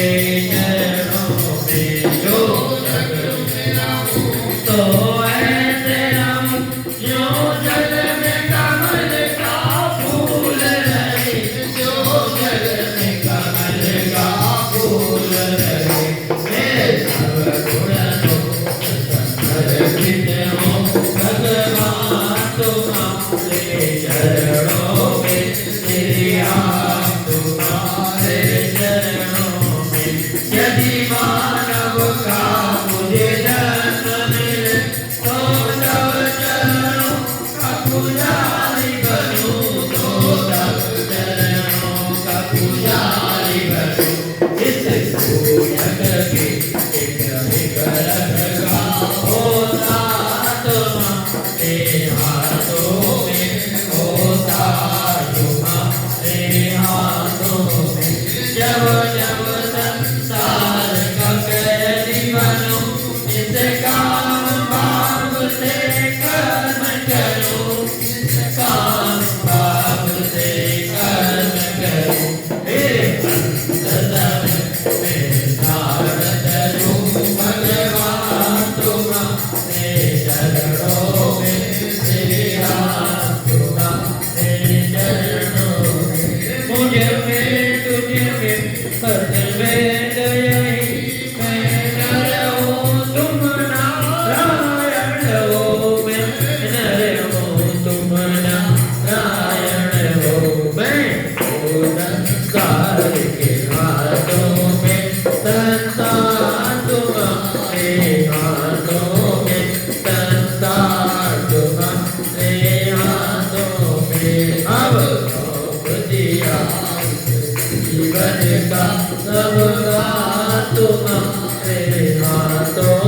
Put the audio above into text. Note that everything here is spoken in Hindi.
चरणों में जो जग में रहूं तो ऐसे रहूं जो जग में कमल का फूल रहे, जो जग में कमल का फूल रहे। मेरे सर्वगुण समर्पित हो भगवान तुम्हारे चरणों में, तेरी आँख तुम्हारे चरणों में। यदि मानव का मुझे जन्म मिले तो तब चरणों का पुजारी बनूं, तो तब चरणों का पुजारी बनूं। इस पूजक के एक रखा होता तुम्हारे हाथों में, होता तुम्हारे हाथों में। जब जब संसार का कैदी बनूं, इस काम भाव से कर्म करूं, इस काम भाव से कर्म करूं। हे अंततः मैं नारद रूं भगवान तुम्हारे चरणों में, तेरे हाथ तुम्हारे चरणों में। मुझे में तुझे में भेद यही, मैं नर हूँ तुम नारायण हो, मैं नर हूँ तुम नारायण हो। मैं हो संसार के हाथों में, संसार तुम्हारे हाथों में, संसार तुम्हारे हाथों में। अब सौंप दिया जीवन का सबका तुम्हारे हाथों